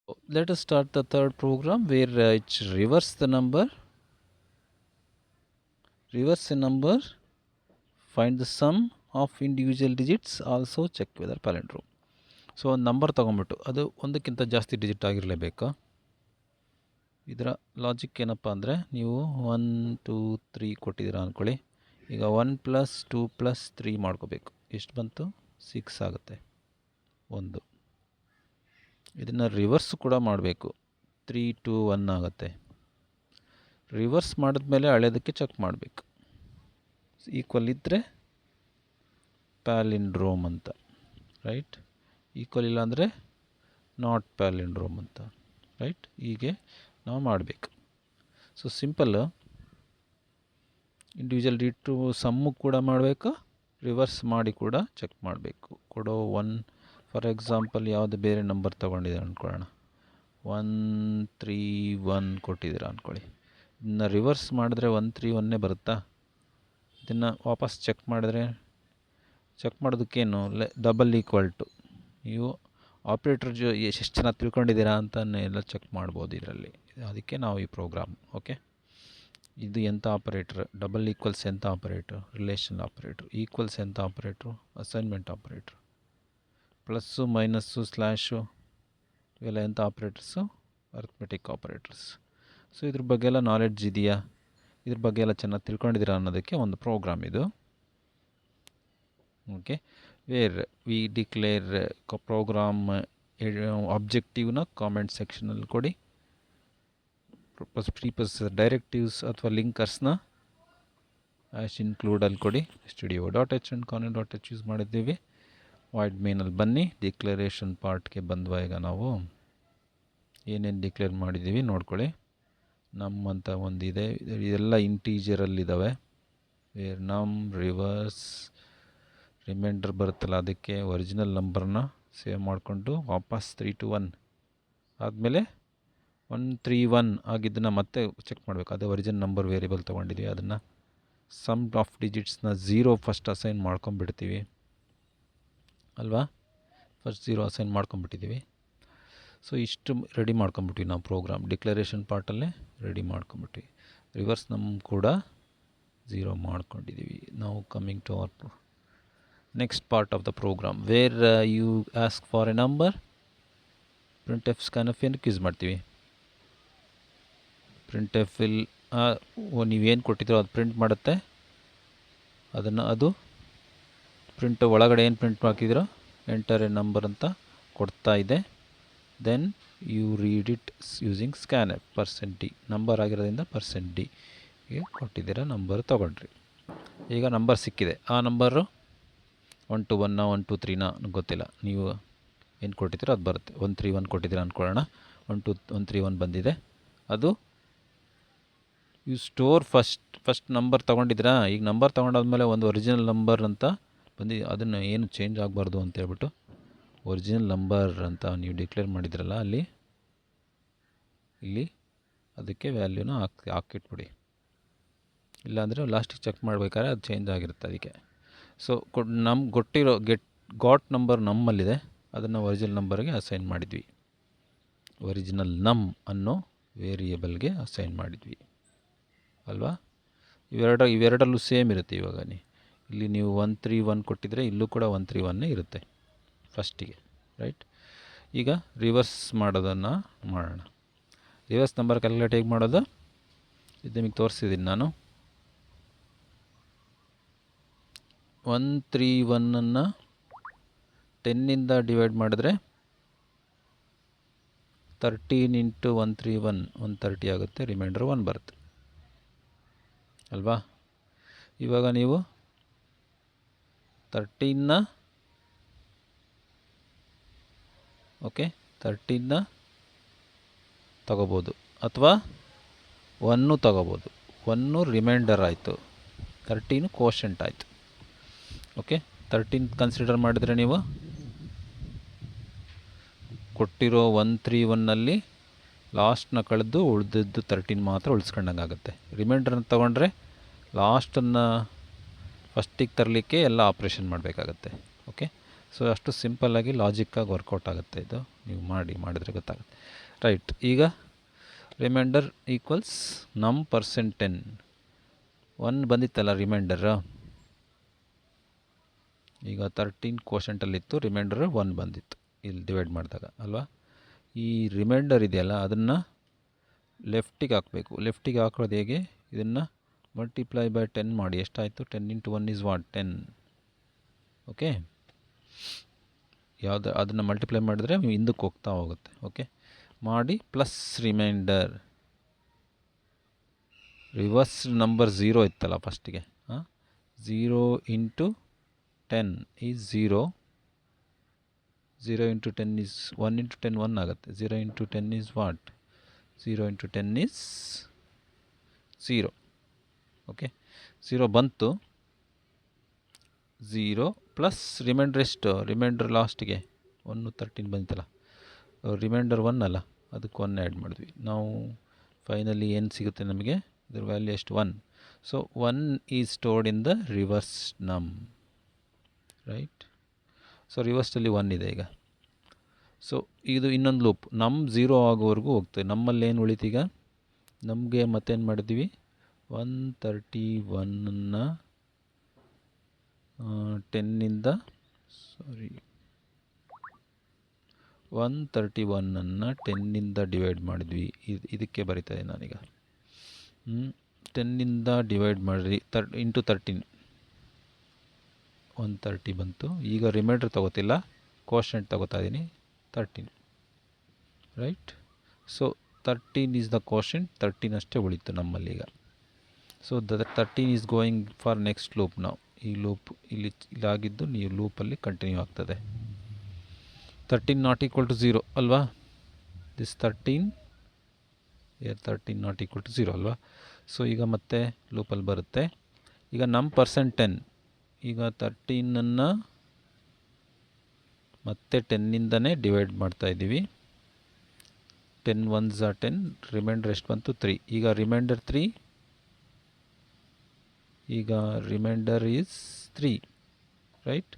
Let us start the third program where it reverse the number, find the sum of individual digits, also check whether palindrome. So ಒಂದು number ತೊಗೊಂಬಿಟ್ಟು ಅದು ಒಂದಕ್ಕಿಂತ ಜಾಸ್ತಿ digit ಆಗಿರಲೇಬೇಕಾ? ಇದರ logic ಏನಪ್ಪ ಅಂದರೆ, ನೀವು 1 2 3 ಕೊಟ್ಟಿದ್ದೀರಾ ಅಂದ್ಕೊಳ್ಳಿ. ಈಗ 1 + 2 + 3 ಮಾಡ್ಕೋಬೇಕು. ಎಷ್ಟು ಬಂತು? 6 ಆಗುತ್ತೆ. ಒಂದು ಇದನ್ನು ರಿವರ್ಸ್ ಕೂಡ ಮಾಡಬೇಕು. 3 2 1 ಆಗುತ್ತೆ. ರಿವರ್ಸ್ ಮಾಡಿದ್ಮೇಲೆ ಹಳೆಯದಕ್ಕೆ ಚೆಕ್ ಮಾಡಬೇಕು. ಈಕ್ವಲ್ ಇದ್ದರೆ ಪ್ಯಾಲಿಂಡ್ರೋಮ್ ಅಂತ, ರೈಟ್? ಈಕ್ವಲ್ ಇಲ್ಲ ಅಂದರೆ ನಾಟ್ ಪ್ಯಾಲಿಂಡ್ರೋಮ್ ಅಂತ, ರೈಟ್? ಹೀಗೆ ನಾವು ಮಾಡಬೇಕು. So simple. Individual digit sum ಕೂಡ ಮಾಡಬೇಕು, ರಿವರ್ಸ್ ಮಾಡಿ ಕೂಡ ಚೆಕ್ ಮಾಡಬೇಕು. ಕೊಡೋ 1 ಫಾರ್ ಎಕ್ಸಾಂಪಲ್ ಯಾವುದು ಬೇರೆ ನಂಬರ್ ತೊಗೊಂಡಿದ್ದೀರ ಅಂದ್ಕೊಳ್ಳೋಣ. 1 3 1 ಕೊಟ್ಟಿದ್ದೀರ ಅಂದ್ಕೊಳ್ಳಿ. ಇದನ್ನು ರಿವರ್ಸ್ ಮಾಡಿದ್ರೆ 1 3 1 ಬರುತ್ತಾ? ಇದನ್ನು ವಾಪಸ್ ಚೆಕ್ ಮಾಡಿದ್ರೆ, ಚೆಕ್ ಮಾಡೋದಕ್ಕೇನು ಡಬಲ್ ಈಕ್ವಲ್ ಟು, ನೀವು ಆಪ್ರೇಟರ್ ಎಷ್ಟು ಚೆನ್ನಾಗಿ ತಿಳ್ಕೊಂಡಿದ್ದೀರಾ ಅಂತ ಎಲ್ಲ ಚೆಕ್ ಮಾಡ್ಬೋದು ಇದರಲ್ಲಿ. ಅದಕ್ಕೆ ನಾವು ಈ ಪ್ರೋಗ್ರಾಮ್. ಓಕೆ, ಇದು ಎಂಥ ಆಪರೇಟರ್? ಡಬಲ್ ಈಕ್ವಲ್ಸ್ ಎಂಥ ಆಪರೇಟರ್? Relation operator. ಈಕ್ವಲ್ಸ್ ಎಂಥ operator? Assignment operator. Plus minus ಸ್ಲ್ಯಾಶು ಇವೆಲ್ಲ ಎಂಥ ಆಪರೇಟರ್ಸು? Arithmetic operators. ಸೊ ಇದ್ರ ಬಗ್ಗೆ ಎಲ್ಲ ನಾಲೆಡ್ಜ್ ಇದೆಯಾ? ಇದ್ರ ಬಗ್ಗೆ ಎಲ್ಲ ಚೆನ್ನಾಗಿ ತಿಳ್ಕೊಂಡಿದ್ದೀರಾ ಅನ್ನೋದಕ್ಕೆ ಒಂದು ಪ್ರೋಗ್ರಾಮ್ ಇದು. Okay, where we declare program ಆಬ್ಜೆಕ್ಟಿವ್ನ ಕಾಮೆಂಟ್ ಸೆಕ್ಷನಲ್ಲಿ ಕೊಡಿ. ಪ್ರೀಪಸ್ ಡೈರೆಕ್ಟಿವ್ಸ್ ಅಥವಾ ಲಿಂಕರ್ಸ್ನ ಇನ್ಕ್ಲೂಡಲ್ಲಿ ಕೊಡಿ. studio.h and connect.h ಯೂಸ್ ಮಾಡಿದ್ದೀವಿ. ವಾಯ್ಡ್ ಮೇನಲ್ಲಿ ಬನ್ನಿ. ಡಿಕ್ಲರೇಷನ್ ಪಾರ್ಟ್ಗೆ ಬಂದ್ವಾ? ಈಗ ನಾವು ಏನೇನು ಡಿಕ್ಲೇರ್ ಮಾಡಿದ್ದೀವಿ ನೋಡ್ಕೊಳ್ಳಿ. ಅಂತ ಒಂದಿದೆ, ಇದೆಲ್ಲ ಇಂಟೀಜರಲ್ಲಿದ್ದಾವೆ. ವೇರ್ ರಿವರ್ಸ್ ರಿಮೈಂಡರ್ ಬರುತ್ತಲ್ಲ, ಅದಕ್ಕೆ ಒರಿಜಿನಲ್ ನಂಬರ್ನ ಸೇವ್ ಮಾಡಿಕೊಂಡು ವಾಪಸ್ 3 2 1 ಆದಮೇಲೆ 1 3 1 ಆಗಿದ್ದನ್ನು ಮತ್ತೆ ಚೆಕ್ ಮಾಡಬೇಕು. ಅದೇ ಒರಿಜಿನಲ್ ನಂಬರ್ ವೇರಿಯಬಲ್ ತೊಗೊಂಡಿದ್ವಿ. ಅದನ್ನು ಸಮ್ ಆಫ್ ಡಿಜಿಟ್ಸ್ನ 0 ಫಸ್ಟ್ ಅಸೈನ್ ಮಾಡ್ಕೊಂಬಿಡ್ತೀವಿ ಅಲ್ವಾ? ಫಸ್ಟ್ 0 ಅಸೈನ್ ಮಾಡ್ಕೊಂಬಿಟ್ಟಿದ್ದೀವಿ. ಸೊ ಇಷ್ಟು ರೆಡಿ ಮಾಡ್ಕೊಂಬಿಟ್ವಿ ನಾವು ಪ್ರೋಗ್ರಾಮ್. ಡಿಕ್ಲರೇಷನ್ ಪಾರ್ಟಲ್ಲೇ ರೆಡಿ ಮಾಡ್ಕೊಂಬಿಟ್ವಿ. ರಿವರ್ಸ್ ಕೂಡ 0 ಮಾಡ್ಕೊಂಡಿದ್ದೀವಿ. ನಾವು coming to our next part of the program where you ask for a number. printf scanf ಏನಕ್ಕೆ ಯೂಸ್ ಮಾಡ್ತೀವಿ? printf will ನೀವೇನು ಕೊಟ್ಟಿದ್ದೀರೋ ಅದು ಪ್ರಿಂಟ್ ಮಾಡುತ್ತೆ. ಅದು ಪ್ರಿಂಟ್ ಒಳಗಡೆ ಏನು ಪ್ರಿಂಟ್ ಹಾಕಿದಿರೋ ಎಂಟರ್ ಎ ನಂಬರ್ ಅಂತ ಕೊಡ್ತಾ ಇದೆ. Then you read it using scanf. %d number ಆಗಿರೋದ್ರಿಂದ %d ಗೆ ಕೊಟ್ಟಿದ್ದೀರ ನಂಬರ್ ತೊಗೊಂಡ್ರಿ. ಈಗ ನಂಬರ್ ಸಿಕ್ಕಿದೆ. ಆ ನಂಬರು 1 2 1 1 2 3 ಗೊತ್ತಿಲ್ಲ. ನೀವು ಏನು ಕೊಟ್ಟಿದ್ದೀರೋ ಅದು ಬರುತ್ತೆ. 1 3 1 ಕೊಟ್ಟಿದ್ದೀರ ಅಂದ್ಕೊಳ್ಳೋಣ. 1 3 1 ಬಂದಿದೆ. ಅದು ಯು ಸ್ಟೋರ್ ಫಸ್ಟ್ ನಂಬರ್ ತೊಗೊಂಡಿದ್ದೀರಾ. ಈಗ ನಂಬರ್ ತೊಗೊಂಡಾದ್ಮೇಲೆ ಒಂದು ಒರಿಜಿನಲ್ ನಂಬರ್ ಅಂತ ಬಂದಿದೆ. ಅದನ್ನು ಏನು ಚೇಂಜ್ ಆಗಬಾರ್ದು ಅಂತೇಳ್ಬಿಟ್ಟು ಒರಿಜಿನಲ್ ನಂಬರ್ ಅಂತ ನೀವು ಡಿಕ್ಲೇರ್ ಮಾಡಿದ್ರಲ್ಲ, ಇಲ್ಲಿ ಅದಕ್ಕೆ ವ್ಯಾಲ್ಯೂನ ಹಾಕಿಟ್ಬಿಡಿ. ಇಲ್ಲಾಂದರೆ ಲಾಸ್ಟಿಗೆ ಚೆಕ್ ಮಾಡಬೇಕಾದ್ರೆ ಅದು ಚೇಂಜ್ ಆಗಿರುತ್ತೆ. ಅದಕ್ಕೆ ಸೊ ಕೊಟ್ಟಿರೋ ಗಾಟ್ ನಂಬರ್ ನಮ್ಮಲ್ಲಿದೆ, ಅದನ್ನು ಒರಿಜಿನಲ್ ನಂಬರ್ಗೆ ಅಸೈನ್ ಮಾಡಿದ್ವಿ. ಒರಿಜಿನಲ್ ಅನ್ನೋ ವೇರಿಯೇಬಲ್ಗೆ ಅಸೈನ್ ಮಾಡಿದ್ವಿ ಅಲ್ವಾ? ಇವೆರಡಲ್ಲೂ ಸೇಮ್ ಇರುತ್ತೆ. ಇವಾಗ ಇಲ್ಲಿ ನೀವು 1 3 1 ಕೊಟ್ಟಿದ್ರೆ ಇಲ್ಲೂ ಕೂಡ 1 3 1 ಇರುತ್ತೆ ಫಸ್ಟಿಗೆ, ರೈಟ್? ಈಗ ರಿವರ್ಸ್ ಮಾಡೋದನ್ನು ಮಾಡೋಣ. ರಿವರ್ಸ್ ನಂಬರ್ ಕ್ಯಾಲ್ಕುಲೇಟ್ ಹೇಗೆ ಮಾಡೋದು ಇದು ನಿಮಗೆ ತೋರಿಸಿದ್ದೀನಿ ನಾನು. 1 3 1 10 ಡಿವೈಡ್ ಮಾಡಿದ್ರೆ 13 × 1 3 1 130 ಆಗುತ್ತೆ. ರಿಮೈಂಡರ್ 1 ಬರುತ್ತೆ ಅಲ್ವಾ? ಇವಾಗ ನೀವು 13 ತಗೋಬೋದು ಅಥವಾ 1 ತಗೋಬೋದು. 1 ರಿಮೈಂಡರ್ ಆಯಿತು, 13 ಕೋಶಂಟ್ ಆಯಿತು. ಓಕೆ, 13 ಕನ್ಸಿಡರ್ ಮಾಡಿದರೆ ನೀವು ಕೊಟ್ಟಿರೋ 1 3 1 ಲಾಸ್ಟ್ನ ಕಳೆದು ಉಳಿದಿದ್ದು 13 ಮಾತ್ರ ಉಳಿಸ್ಕೊಂಡಂಗೆ ಆಗುತ್ತೆ. ರಿಮೈಂಡರ್ನ ತೊಗೊಂಡ್ರೆ ಲಾಸ್ಟನ್ನು ಫಸ್ಟಿಗೆ ತರಲಿಕ್ಕೆ ಎಲ್ಲ ಆಪ್ರೇಷನ್ ಮಾಡಬೇಕಾಗತ್ತೆ. ಓಕೆ, ಸೊ ಅಷ್ಟು ಸಿಂಪಲ್ಲಾಗಿ ಲಾಜಿಕ್ಕಾಗಿ ವರ್ಕೌಟ್ ಆಗುತ್ತೆ ಇದು. ನೀವು ಮಾಡಿದರೆ ಗೊತ್ತಾಗುತ್ತೆ. ರೈಟ್, ಈಗ ರಿಮೈಂಡರ್ ಈಕ್ವಲ್ಸ್ ನಮ್ ಪರ್ಸೆಂಟ್ 10 1 ಬಂದಿತ್ತಲ್ಲ ರಿಮೈಂಡರ್. ಈಗ 13 ಕ್ವೋಷಂಟಲ್ಲಿತ್ತು, ರಿಮೈಂಡರ್ 1 ಬಂದಿತ್ತು ಇಲ್ಲಿ ಡಿವೈಡ್ ಮಾಡಿದಾಗ ಅಲ್ವಾ. ಈ ರಿಮೈಂಡರ್ ಇದೆಯಲ್ಲ ಅದನ್ನು ಲೆಫ್ಟಿಗೆ ಹಾಕಬೇಕು. ಲೆಫ್ಟಿಗೆ ಹಾಕೋದು ಹೇಗೆ, ಇದನ್ನು ಮಲ್ಟಿಪ್ಲೈ ಬೈ 10 ಮಾಡಿ. ಎಷ್ಟಾಯಿತು? 10 ಇಂಟು 1 ಈಸ್ ವಾಟ್? 10. ಓಕೆ, ಯಾವುದು ಅದನ್ನು ಮಲ್ಟಿಪ್ಲೈ ಮಾಡಿದ್ರೆ ಹಿಂದಕ್ಕೆ ಹೋಗ್ತಾ ಹೋಗುತ್ತೆ. ಓಕೆ ಮಾಡಿ, ಪ್ಲಸ್ ರಿಮೈಂಡರ್ ರಿವರ್ಸ್ ನಂಬರ್ 0 ಇತ್ತಲ್ಲ ಫಸ್ಟಿಗೆ. 0 into 10 is 0. 0 into 10 is 1 into 10 1 ಆಗುತ್ತೆ. 0 into 10 is what? 0 into 10 is 0. Okay, 0 ಬಂತು. 0 ಪ್ಲಸ್ ರಿಮೈಂಡರ್ ಎಷ್ಟು? ರಿಮೈಂಡರ್ ಲಾಸ್ಟಿಗೆ 1 13 ಬಂತಲ್ಲ, ರಿಮೈಂಡರ್ 1 ಅಲ್ಲ, ಅದಕ್ಕೆ 1 ಆ್ಯಡ್ ಮಾಡಿದ್ವಿ ನಾವು. ಫೈನಲಿ ಏನು ಸಿಗುತ್ತೆ ನಮಗೆ? ಇದ್ರ ವ್ಯಾಲ್ಯೂ ಎಷ್ಟು? 1. So 1 is stored in the reverse num, right. So ರಿವರ್ಸಲ್ಲಿ 1 ಇದೆ ಈಗ. ಸೊ ಇದು ಇನ್ನೊಂದು ಲೂಪ್, ನಮ್ 0 ಆಗೋವರೆಗೂ ಹೋಗ್ತದೆ. ನಮ್ಮಲ್ಲಿ ಏನು ಉಳಿತೀಗ? ನಮಗೆ ಮತ್ತೇನು ಮಾಡಿದ್ವಿ? 131ನ್ನು 10ನಿಂದ 131ನ್ನು 10ನಿಂದ ಡಿವೈಡ್ ಮಾಡಿದ್ವಿ. ಇದಕ್ಕೆ ಬರೀತದೆ ನಾನೀಗ. 10ನಿಂದ ಡಿವೈಡ್ ಮಾಡಿರಿ ಇಂಟು 13, 130 ಬಂತು. ಈಗ ರಿಮೈಂಡರ್ ತೊಗೋತಿಲ್ಲ, ಕೋಷಂಟ್ ತೊಗೋತಾ ಇದ್ದೀನಿ 13, right. So 13 is the quotient, 13 ಅಷ್ಟೇ ಉಳಿತು ನಮ್ಮಲ್ಲೀಗ. So 13 is going for next loop. ನಾವು ಈ ಲೂಪ್ ಇಲ್ಲಾಗಿದ್ದು ನೀವು ಲೂಪಲ್ಲಿ ಕಂಟಿನ್ಯೂ ಆಗ್ತದೆ. 13 ನಾಟ್ ಈಕ್ವಲ್ ಟು 0 ಅಲ್ವಾ? ದಿಸ್ 13 ನಾಟ್ ಈಕ್ವಲ್ ಟು 0 ಅಲ್ವಾ? ಸೊ ಈಗ ಮತ್ತೆ ಲೂಪಲ್ಲಿ ಬರುತ್ತೆ. ಈಗ ನಮ್ಮ ಪರ್ಸೆಂಟ್ 10, ಈಗ 13ನ್ನು ಮತ್ತೆ 10ನಿಂದನೇ ಡಿವೈಡ್ ಮಾಡ್ತಾ ಇದ್ದೀವಿ. 10 1s are 10, ರಿಮೈಂಡರ್ ಎಷ್ಟು ಬಂತು? 3. ಈಗ ರಿಮೈಂಡರ್ 3, ಈಗ remainder is 3, right.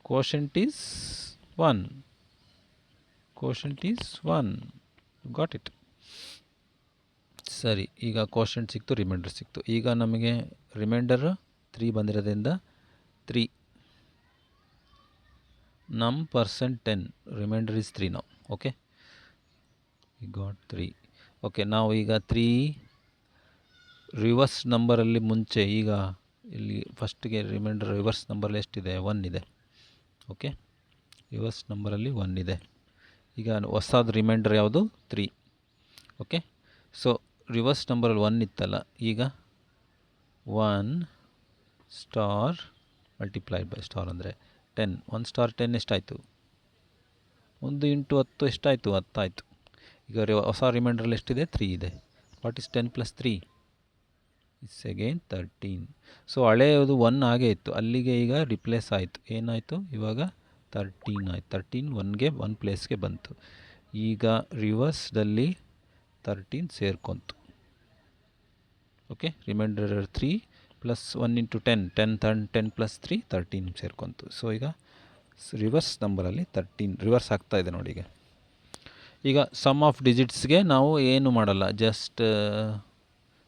Quotient is 1, quotient is 1, got it. ಸರಿ, ಈಗ ಕೋಷಂಟ್ ಸಿಕ್ತು, ರಿಮೈಂಡರ್ ಸಿಕ್ತು. ಈಗ ನಮಗೆ ರಿಮೈಂಡರ್ 3 ಬಂದಿರೋದ್ರಿಂದ 3 ನಮ್ ಪರ್ಸೆಂಟ್ 10, ರಿಮೈಂಡರ್ ಈಸ್ 3 ನಾವು. Okay, we got 3. ಓಕೆ, ನಾವು ಈಗ 3 ರಿವರ್ಸ್ ನಂಬರಲ್ಲಿ ಮುಂಚೆ, ಈಗ ಇಲ್ಲಿ ಫಸ್ಟಿಗೆ ರಿಮೈಂಡರ್ ರಿವರ್ಸ್ ನಂಬರಲ್ಲಿ ಎಷ್ಟಿದೆ? 1 ಇದೆ. ಓಕೆ, ರಿವರ್ಸ್ ನಂಬರಲ್ಲಿ 1 ಇದೆ. ಈಗ ಹೊಸದು ರಿಮೈಂಡರ್ ಯಾವುದು? 3. ಓಕೆ, ಸೊ ರಿವರ್ಸ್ ನಂಬರಲ್ಲಿ 1 ಇತ್ತಲ್ಲ, ಈಗ 1 ಸ್ಟಾರ್ ಮಲ್ಟಿಪ್ಲೈಡ್ ಬೈ ಸ್ಟಾರ್ ಅಂದರೆ 10. 1 ಸ್ಟಾರ್ 10 ಎಷ್ಟಾಯಿತು? 1 ಇಂಟು 10 ಎಷ್ಟಾಯಿತು? 10 ಆಯಿತು. ಈಗ ಹೊಸ ರಿಮೈಂಡ್ರಲ್ಲಿ ಎಷ್ಟಿದೆ? 3 ಇದೆ. What is 10 plus 3? It's again 13. So ಹಳೆಯದು 1 ಆಗೇ ಇತ್ತು, ಅಲ್ಲಿಗೆ ಈಗ ರಿಪ್ಲೇಸ್ ಆಯಿತು. ಏನಾಯಿತು? ಇವಾಗ 13 ಆಯಿತು. 13 1ಗೆ 1 ಪ್ಲೇಸ್ಗೆ ಬಂತು. ಈಗ ರಿವರ್ಸ್ದಲ್ಲಿ 13 ಸೇರ್ಕೊಂತು. Okay, remainder 3 plus 1 into 10, 10 plus 3 13 ಸೇರ್ಕೊಂತು. ಸೊ ಈಗ ರಿವರ್ಸ್ ನಂಬರಲ್ಲಿ 13 ರಿವರ್ಸ್ ಆಗ್ತಾ ಇದೆ ನೋಡಿ. ಈಗ ಸಮ್ ಆಫ್ ಡಿಜಿಟ್ಸ್ಗೆ ನಾವು ಏನು ಮಾಡಲ್ಲ, ಜಸ್ಟ್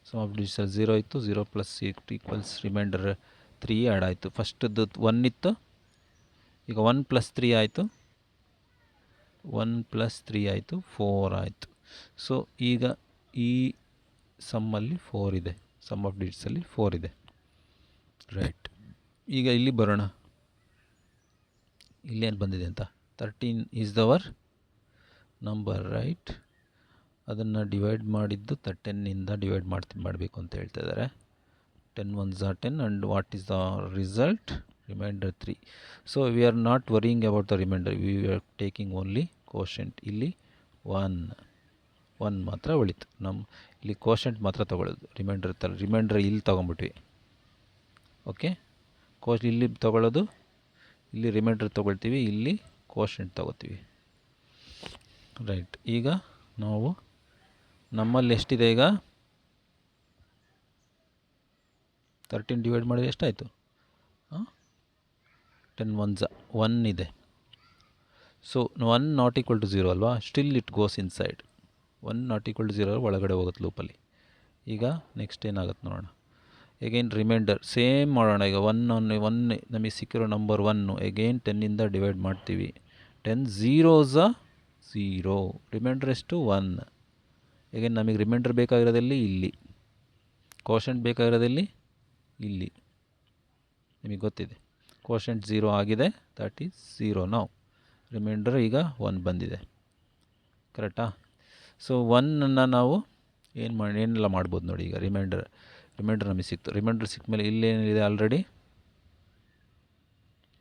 ಸಮ್ ಆಫ್ ಡಿಜಿಟ್ಸಲ್ಲಿ 0 ಇತ್ತು, 0 ಪ್ಲಸ್ ಈಕ್ವಲ್ಸ್ ರಿಮೈಂಡರ್ 3 ಆ್ಯಡ್ ಆಯಿತು. ಫಸ್ಟದ್ದು 1 ಇತ್ತು, ಈಗ 1 ಪ್ಲಸ್ 3 ಆಯಿತು, 1 ಪ್ಲಸ್ 3 ಆಯಿತು, 4 ಆಯಿತು. ಸೊ ಈಗ ಈ ಸಮ್ಮಲ್ಲಿ 4 ಇದೆ, ಸಮ್ ಆಫ್ ಡಿಜಿಟ್ಸಲ್ಲಿ 4 ಇದೆ, ರೈಟ್. ಈಗ ಇಲ್ಲಿ ಬರೋಣ, ಇಲ್ಲೇನು ಬಂದಿದೆ ಅಂತ. 13 ಈಸ್ ದವರ್ ನಂಬರ್, ರೈಟ್. ಅದನ್ನು ಡಿವೈಡ್ ಮಾಡಿದ್ದು 10ನಿಂದ ಡಿವೈಡ್ ಮಾಡಬೇಕು ಅಂತ ಹೇಳ್ತಾ ಇದ್ದಾರೆ. 10 1s are 10 and what is the result? Remainder 3. So we are not worrying about the remainder, we are taking only quotient. ಇಲ್ಲಿ 1 ಮಾತ್ರ ಉಳಿತು. ಇಲ್ಲಿ quotient ಮಾತ್ರ ತಗೊಳ್ಳೋದು, ರಿಮೈಂಡರ್ ಇಲ್ಲಿ ತೊಗೊಂಬಿಟ್ವಿ. ಓಕೆ, ಇಲ್ಲಿ ತೊಗೊಳ್ಳೋದು, ಇಲ್ಲಿ ರಿಮೈಂಡರ್ ತೊಗೊಳ್ತೀವಿ, ಇಲ್ಲಿ quotient ತೊಗೋತೀವಿ, ರೈಟ್. ಈಗ ನಾವು ನಮ್ಮಲ್ಲಿ ಎಷ್ಟಿದೆ? ಈಗ 13 ಡಿವೈಡ್ ಮಾಡಿದ್ರೆ ಎಷ್ಟಾಯಿತು? 10 1s 1 ಇದೆ. ಸೊ 1 ನಾಟ್ ಈಕ್ವಲ್ ಟು 0 ಅಲ್ವಾ, still it goes inside. 1 not equal to 0 ಒಳಗಡೆ ಹೋಗುತ್ತೆ ಲೂಪಲ್ಲಿ. ಈಗ ನೆಕ್ಸ್ಟ್ ಏನಾಗುತ್ತೆ ನೋಡೋಣ. ಎಗೈನ್ ರಿಮೈಂಡರ್ ಸೇಮ್ ಮಾಡೋಣ. ಈಗ 1 ನಮಗೆ ಸಿಕ್ಕಿರೋ ನಂಬರ್ 1 ಎಗೈನ್ 10ಇಂದ ಡಿವೈಡ್ ಮಾಡ್ತೀವಿ. 10 ಝೀರೋಸ 0, ರಿಮೈಂಡರ್ ಎಷ್ಟು 1. ಎಗೈನ್ ನಮಗೆ ರಿಮೈಂಡರ್ ಬೇಕಾಗಿರೋದಲ್ಲಿ ಇಲ್ಲಿ, ಕೋಷಂಟ್ ಬೇಕಾಗಿರೋದಲ್ಲಿ ಇಲ್ಲಿ. ನಿಮಗೆ ಗೊತ್ತಿದೆ ಕೋಷಂಟ್ 0 ಆಗಿದೆ, ದಟ್ ಈಸ್ 0 ನಾವು. ರಿಮೈಂಡರ್ ಈಗ 1 ಬಂದಿದೆ, ಕರೆಕ್ಟಾ? ಸೊ 1ಅನ್ನು ನಾವು ಏನೆಲ್ಲ ಮಾಡ್ಬೋದು ನೋಡಿ. ಈಗ ರಿಮೈಂಡರ್ ನಮಗೆ ಸಿಕ್ತು. ರಿಮೈಂಡರ್ ಸಿಕ್ಕ ಮೇಲೆ ಇಲ್ಲೇನಿದೆ ಆಲ್ರೆಡಿ,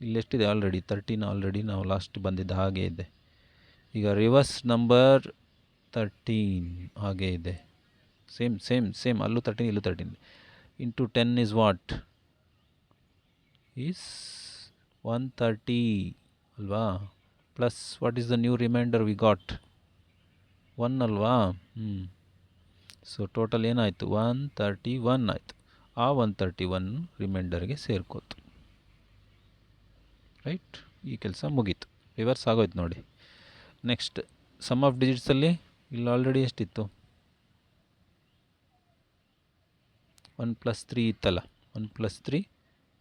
ಇಲ್ಲೆಷ್ಟಿದೆ ಆಲ್ರೆಡಿ 13 ಆಲ್ರೆಡಿ ನಾವು ಲಾಸ್ಟ್ ಬಂದಿದ್ದ ಹಾಗೆ ಇದೆ. ಈಗ ರಿವರ್ಸ್ ನಂಬರ್ 13 ಹಾಗೆ ಇದೆ, ಸೇಮ್ ಅಲ್ಲೂ 13 ಇಲ್ಲೂ 13. Into 10 is what? ಈಸ್ 130 ಅಲ್ವಾ? Plus what is the new remainder we got? 1 ಅಲ್ವಾ? ಸೊ ಟೋಟಲ್ ಏನಾಯಿತು? 131 ಆಯಿತು. ಆ 131 ರಿಮೈಂಡರ್ಗೆ ಸೇರ್ಕೋತು, ರೈಟ್? ಈ ಕೆಲಸ ಮುಗೀತು, ರಿವರ್ಸ್ ಆಗೋಯ್ತು ನೋಡಿ. ನೆಕ್ಸ್ಟ್ ಸಮ್ ಆಫ್ ಡಿಜಿಟ್ಸಲ್ಲಿ ಇಲ್ಲಿ ಆಲ್ರೆಡಿ ಎಷ್ಟಿತ್ತು? 1 + 3 ಇತ್ತಲ್ಲ, 1 + 3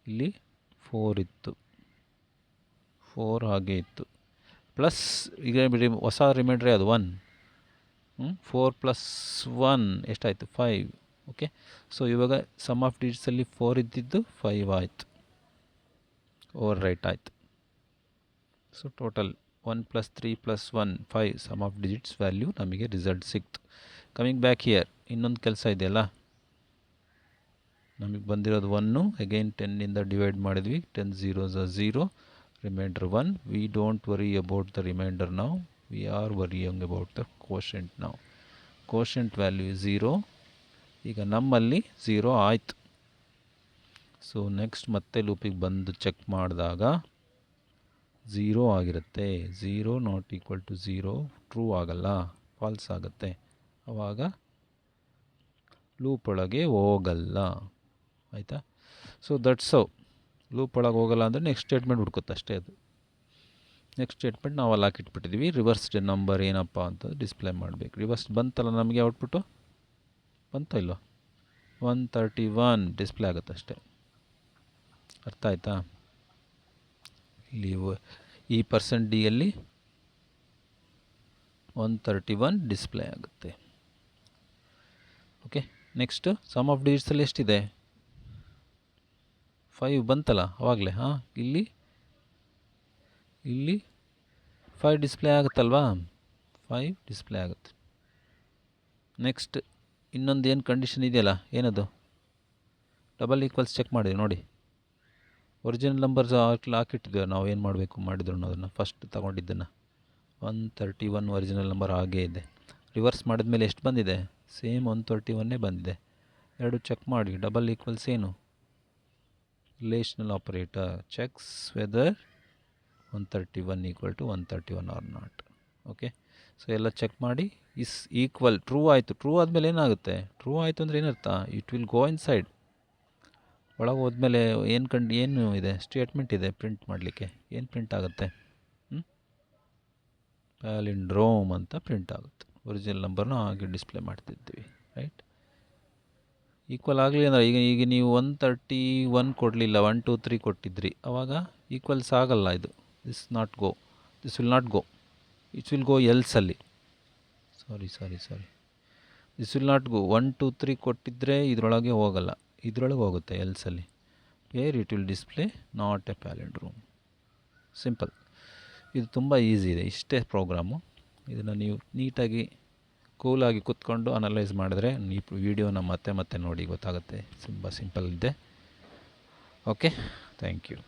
ಇಲ್ಲಿ 4 ಇತ್ತು, 4 ಹಾಗೆ ಇತ್ತು. ಪ್ಲಸ್ ಈಗ ಹೊಸ ರಿಮೈಂಡ್ರೆ ಅದು 1. 4 + 1 ಎಷ್ಟಾಯಿತು? 5. ಓಕೆ, ಸೊ ಇವಾಗ ಸಮ್ ಆಫ್ ಡಿಜಿಟ್ಸಲ್ಲಿ 4 ಇದ್ದಿದ್ದು 5 ಆಯಿತು, ಓವರ್ ರೈಟ್ ಆಯಿತು. So total 1 + 3 + 1 5 sum of digits value ನಮಗೆ ರಿಸಲ್ಟ್ ಸಿಕ್ತು. ಕಮಿಂಗ್ ಬ್ಯಾಕ್ ಹಿಯರ್, ಇನ್ನೊಂದು ಕೆಲಸ ಇದೆಯಲ್ಲ, ನಮಗೆ ಬಂದಿರೋದು 1, ಅಗೈನ್ 10ಇಂದ ಡಿವೈಡ್ ಮಾಡಿದ್ವಿ. 10 zeros 0, remainder 1. We don't worry about the remainder ನಾವು, we are worrying about the quotient ನಾವು. Quotient value 0. ಈಗ ನಮ್ಮಲ್ಲಿ 0 ಆಯಿತು. ಸೊ ನೆಕ್ಸ್ಟ್ ಮತ್ತೆ ಲೂಪಿಗೆ ಬಂದು ಚೆಕ್ ಮಾಡಿದಾಗ 0 ಆಗಿರುತ್ತೆ. 0 ನಾಟ್ ಈಕ್ವಲ್ ಟು 0 ಟ್ರೂ ಆಗಲ್ಲ, ಫಾಲ್ಸ್ ಆಗುತ್ತೆ. ಆವಾಗ ಲೂಪ್ ಒಳಗೆ ಹೋಗಲ್ಲ, ಆಯಿತಾ? So that's how. ಲೂಪ್ ಒಳಗೆ ಹೋಗಲ್ಲ ಅಂದರೆ ನೆಕ್ಸ್ಟ್ ಸ್ಟೇಟ್ಮೆಂಟ್ ಹುಡ್ಕುತ್ತೆ ಅಷ್ಟೇ. ಅದು ನೆಕ್ಸ್ಟ್ ಸ್ಟೇಟ್ಮೆಂಟ್ ನಾವು ಅಲ್ಲಿ ಹಾಕಿಟ್ಬಿಟ್ಟಿದ್ವಿ. ರಿವರ್ಸ್ಡ್ ನಂಬರ್ ಏನಪ್ಪ ಅಂತ ಡಿಸ್ಪ್ಲೇ ಮಾಡಬೇಕು. ರಿವರ್ಸ್ ಬಂತಲ್ಲ ನಮಗೆ ಔಟ್ಪುಟ್ಟು, ಬಂತ ಇಲ್ಲೋ? 131 ಡಿಸ್ಪ್ಲೇ ಆಗುತ್ತೆ ಅಷ್ಟೇ. ಅರ್ಥ ಆಯ್ತಾ? ಇಲ್ಲಿ ಈ %d ಯಲ್ಲಿ 131 ಡಿಸ್ಪ್ಲೇ ಆಗುತ್ತೆ. ಓಕೆ, ನೆಕ್ಸ್ಟ್ ಸಮ್ ಆಫ್ ಡಿಜಿಟ್ಸಲ್ಲಿ ಎಷ್ಟಿದೆ? 5 ಬಂತಲ್ಲ ಆವಾಗಲೇ. ಇಲ್ಲಿ 5 ಡಿಸ್ಪ್ಲೇ ಆಗುತ್ತಲ್ವಾ? 5 ಡಿಸ್ಪ್ಲೇ ಆಗುತ್ತೆ. ನೆಕ್ಸ್ಟ್ ಇನ್ನೊಂದು ಏನು ಕಂಡೀಷನ್ ಇದೆಯಲ್ಲ, ಏನದು? ಡಬಲ್ ಈಕ್ವಲ್ಸ್ ಚೆಕ್ ಮಾಡಿದೆ ನೋಡಿ. ಒರಿಜಿನಲ್ ನಂಬರ್ಸ್ ಹಾಕಿಟ್ಟಿದ್ದೇವೆ ನಾವು, ಏನು ಮಾಡಬೇಕು ಮಾಡಿದ್ರು ಅದನ್ನು ಫಸ್ಟ್ ತಗೊಂಡಿದ್ದನ್ನು. 131 ಒರಿಜಿನಲ್ ನಂಬರ್ ಹಾಗೇ ಇದೆ. ರಿವರ್ಸ್ ಮಾಡಿದ ಮೇಲೆ ಎಷ್ಟು ಬಂದಿದೆ? ಸೇಮ್ 131 ಬಂದಿದೆ. ಎರಡು ಚೆಕ್ ಮಾಡಿ. ಡಬಲ್ ಈಕ್ವಲ್ಸ್ ಏನು? Relational operator checks whether 131 = 131 or not. Okay, so ಎಲ್ಲ ಚೆಕ್ ಮಾಡಿ ಇಸ್ ಈಕ್ವಲ್ ಟ್ರೂ ಆಯಿತು. ಟ್ರೂ ಆದಮೇಲೆ ಏನಾಗುತ್ತೆ? ಟ್ರೂ ಆಯಿತು ಅಂದರೆ ಏನರ್ಥ? It will go inside. ಒಳಗೆ ಹೋದ್ಮೇಲೆ ಏನು ಇದೆ? ಸ್ಟೇಟ್ಮೆಂಟ್ ಇದೆ ಪ್ರಿಂಟ್ ಮಾಡಲಿಕ್ಕೆ. ಏನು ಪ್ರಿಂಟ್ ಆಗುತ್ತೆ? ಪ್ಯಾಲಿಂಡ್ರೋಮ್ ಅಂತ ಪ್ರಿಂಟ್ ಆಗುತ್ತೆ. ಒರಿಜಿನಲ್ ನಂಬರ್ನ ಹಾಗೆ ಡಿಸ್ಪ್ಲೇ ಮಾಡ್ತಿದ್ದೀವಿ, ರೈಟ್? ಈಕ್ವಲ್ ಆಗಲಿ ಅಂದರೆ ಈಗ ನೀವು 131 ಕೊಡಲಿಲ್ಲ, 1 2 3 ಕೊಟ್ಟಿದ್ರಿ, ಆವಾಗ ಈಕ್ವಲ್ಸ್ ಆಗಲ್ಲ. ಇದು this will not go, it will go ಎಲ್ಸಲ್ಲಿ. Sorry this will not go. 1 2 3 ಕೊಟ್ಟಿದ್ದರೆ ಇದರೊಳಗೆ ಹೋಗಲ್ಲ, ಇದರೊಳಗೆ ಹೋಗುತ್ತೆ ಎಲ್ಸಲ್ಲಿ. Where it will display not a palindrome. Simple. ಇದು ತುಂಬ ಈಸಿ ಇದೆ, ಇಷ್ಟೇ ಪ್ರೋಗ್ರಾಮು. ಇದನ್ನು ನೀವು ನೀಟಾಗಿ ಕೂಲಾಗಿ ಕೂತ್ಕೊಂಡು ಅನಲೈಸ್ ಮಾಡಿದ್ರೆ ಈ ವಿಡಿಯೋನ ಮತ್ತೆ ನೋಡಿ ಗೊತ್ತಾಗುತ್ತೆ. ತುಂಬ ಸಿಂಪಲ್ ಇದೆ. Okay, thank you.